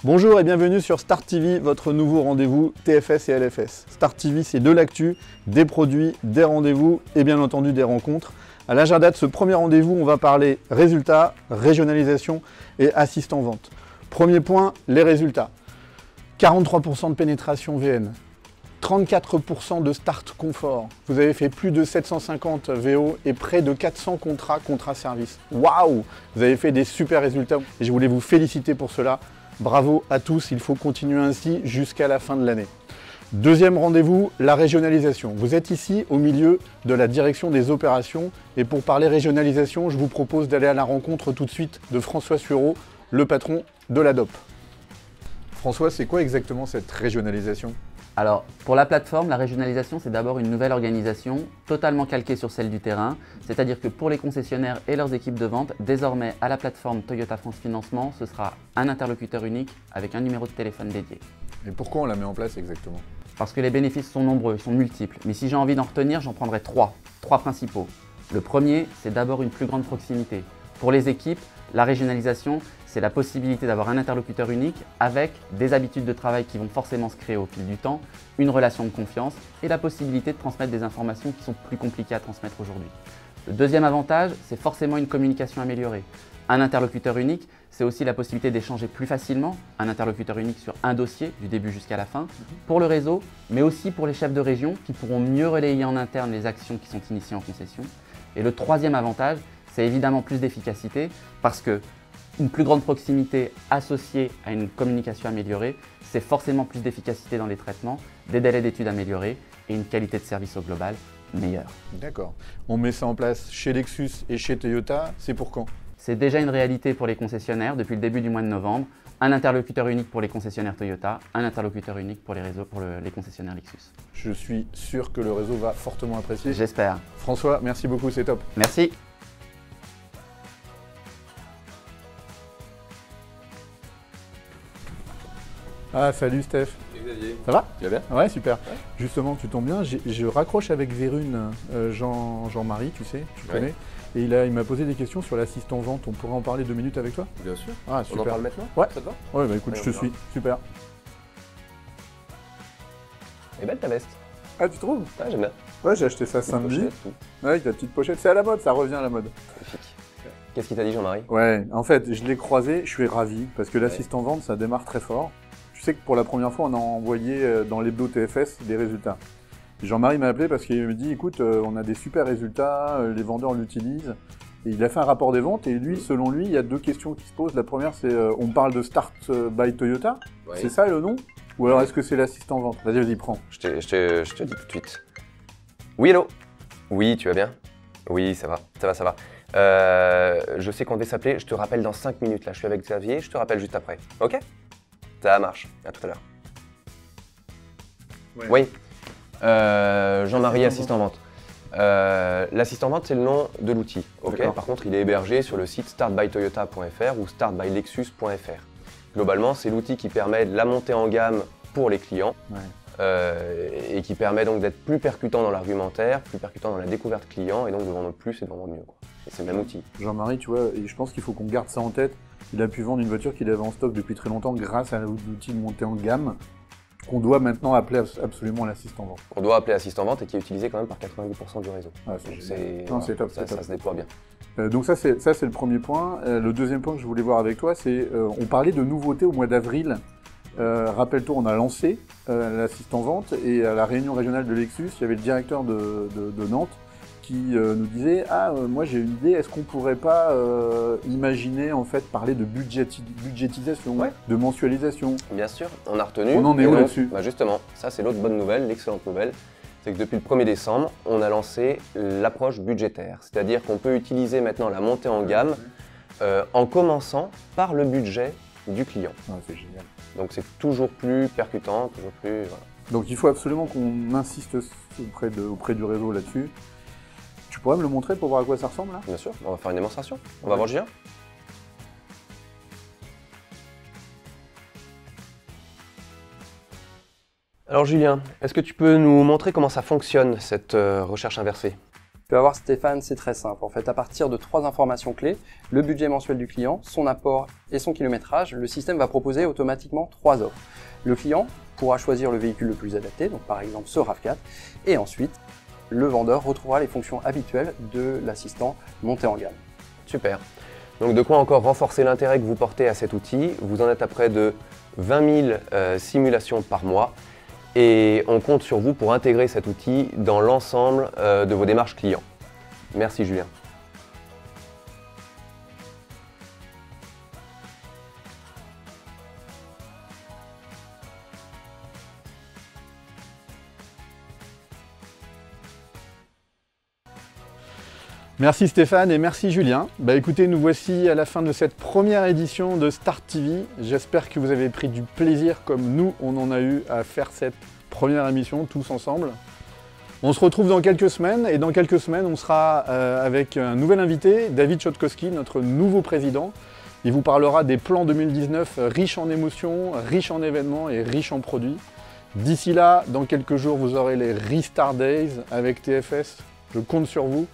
Bonjour et bienvenue sur Start TV, votre nouveau rendez-vous TFS et LFS. Start TV, c'est de l'actu, des produits, des rendez-vous et bien entendu des rencontres. À l'agenda de ce premier rendez-vous, on va parler résultats, régionalisation et assistant vente. Premier point, les résultats. 43% de pénétration VN, 34% de start confort. Vous avez fait plus de 750 VO et près de 400 contrats service. Waouh! Vous avez fait des super résultats et je voulais vous féliciter pour cela. Bravo à tous, il faut continuer ainsi jusqu'à la fin de l'année. Deuxième rendez-vous, la régionalisation. Vous êtes ici au milieu de la direction des opérations et pour parler régionalisation, je vous propose d'aller à la rencontre tout de suite de François Sureau, le patron de l'ADOP. François, c'est quoi exactement cette régionalisation ? Alors, pour la plateforme, la régionalisation, c'est d'abord une nouvelle organisation totalement calquée sur celle du terrain. C'est-à-dire que pour les concessionnaires et leurs équipes de vente, désormais à la plateforme Toyota France Financement, ce sera un interlocuteur unique avec un numéro de téléphone dédié. Et pourquoi on la met en place exactement ? Parce que les bénéfices sont nombreux, ils sont multiples. Mais si j'ai envie d'en retenir, j'en prendrai trois principaux. Le premier, c'est d'abord une plus grande proximité. Pour les équipes, la régionalisation, c'est la possibilité d'avoir un interlocuteur unique avec des habitudes de travail qui vont forcément se créer au fil du temps, une relation de confiance et la possibilité de transmettre des informations qui sont plus compliquées à transmettre aujourd'hui. Le deuxième avantage, c'est forcément une communication améliorée. Un interlocuteur unique, c'est aussi la possibilité d'échanger plus facilement, un interlocuteur unique sur un dossier du début jusqu'à la fin, pour le réseau, mais aussi pour les chefs de région qui pourront mieux relayer en interne les actions qui sont initiées en concession. Et le troisième avantage, c'est évidemment plus d'efficacité parce que une plus grande proximité associée à une communication améliorée, c'est forcément plus d'efficacité dans les traitements, des délais d'études améliorés et une qualité de service au global meilleure. D'accord. On met ça en place chez Lexus et chez Toyota, c'est pour quand ? C'est déjà une réalité pour les concessionnaires depuis le début du mois de novembre. Un interlocuteur unique pour les concessionnaires Toyota, un interlocuteur unique pour les réseaux pour les concessionnaires Lexus. Je suis sûr que le réseau va fortement apprécier. J'espère. François, merci beaucoup, c'est top. Merci. Ah, salut Steph. Et Xavier, Ça va ? tu vas bien ? Ouais, super. Ouais. Justement, tu tombes bien. Je raccroche avec Vérune, Jean-Marie, tu sais, tu connais. Et il m'a posé des questions sur l'assistant vente. On pourrait en parler 2 minutes avec toi ? Bien sûr. Ah, On super. en parle maintenant ? Ouais. Ça te va ? Ouais, bah écoute, Ouais, je te on suis. Super. Et belle ta veste. Ah, tu trouves ? Ouais, j'aime bien. Ouais, j'ai acheté ça samedi. Pochette, tout. Ouais, avec ta petite pochette. C'est à la mode, ça revient à la mode. Magnifique. Qu'est-ce qu'il t'a dit Jean-Marie ? Ouais, en fait, je l'ai croisé, je suis ravi parce que l'assistant vente, ça démarre très fort. Tu sais que pour la première fois, on a envoyé dans l'hebdo TFS des résultats. Jean-Marie m'a appelé parce qu'il me dit, écoute, on a des super résultats, les vendeurs l'utilisent. Et il a fait un rapport des ventes et lui, selon lui, il y a 2 questions qui se posent. La première, c'est, on parle de Start by Toyota, Ouais. c'est ça le nom ? Ou alors est-ce que c'est l'assistant vente ? Vas-y, prends. Je te dis tout de suite. Oui, hello ? Oui, tu vas bien ? Oui, ça va, ça va. Je sais qu'on devait s'appeler, je te rappelle dans 5 minutes. Là, je suis avec Xavier, je te rappelle juste après. Ok ? Ça marche, à tout à l'heure. Ouais. Oui. Jean-Marie, assistant vente. L'assistant vente, c'est le nom de l'outil. Okay. Par contre, il est hébergé sur le site startbytoyota.fr ou startbylexus.fr. Globalement, c'est l'outil qui permet de la montée en gamme pour les clients et qui permet donc d'être plus percutant dans l'argumentaire, plus percutant dans la découverte client et donc de vendre plus et de vendre mieux. Et c'est le même outil. Jean-Marie, tu vois, et je pense qu'il faut qu'on garde ça en tête. Il a pu vendre une voiture qu'il avait en stock depuis très longtemps grâce à l'outil de montée en gamme qu'on doit maintenant appeler absolument l'assistant vente. On doit appeler assistant vente et qui est utilisé quand même par 90% du réseau. Ah, c'est top. Ça se déploie bien. Donc ça c'est le premier point. Le deuxième point que je voulais voir avec toi, c'est on parlait de nouveautés au mois d'avril. Rappelle-toi, on a lancé l'assistant vente et à la réunion régionale de Lexus, il y avait le directeur de Nantes qui nous disait « Ah, moi j'ai une idée, est-ce qu'on pourrait pas imaginer en fait parler de budgétisation, de mensualisation ?» Bien sûr, on a retenu. On en est où là-dessus ? Justement, ça c'est l'autre bonne nouvelle, l'excellente nouvelle, c'est que depuis le 1er décembre, on a lancé l'approche budgétaire. C'est-à-dire qu'on peut utiliser maintenant la montée en gamme en commençant par le budget du client. Ah, c'est génial. Donc c'est toujours plus percutant, toujours plus... Voilà. Donc il faut absolument qu'on insiste auprès du réseau là-dessus. Tu pourrais me le montrer pour voir à quoi ça ressemble là ? Bien sûr, on va faire une démonstration. On va voir Julien ? Alors Julien, est-ce que tu peux nous montrer comment ça fonctionne cette recherche inversée ? Tu vas voir Stéphane, c'est très simple. En fait, à partir de 3 informations clés, le budget mensuel du client, son apport et son kilométrage, le système va proposer automatiquement 3 offres. Le client pourra choisir le véhicule le plus adapté, donc par exemple ce RAV4, et ensuite, le vendeur retrouvera les fonctions habituelles de l'assistant monté en gamme. Super. Donc de quoi encore renforcer l'intérêt que vous portez à cet outil. Vous en êtes à près de 20 000 simulations par mois. Et on compte sur vous pour intégrer cet outil dans l'ensemble de vos démarches clients. Merci Julien. Merci Stéphane et merci Julien. Écoutez, nous voici à la fin de cette première édition de Start TV. J'espère que vous avez pris du plaisir comme nous on en a eu à faire cette première émission tous ensemble. On se retrouve dans quelques semaines et dans quelques semaines on sera avec un nouvel invité, David Chotkowski, notre nouveau président. Il vous parlera des plans 2019 riches en émotions, riches en événements et riches en produits. D'ici là, dans quelques jours, vous aurez les Restart Days avec TFS. Je compte sur vous.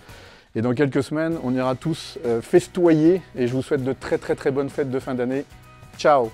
Et dans quelques semaines, on ira tous festoyer et je vous souhaite de très bonnes fêtes de fin d'année. Ciao!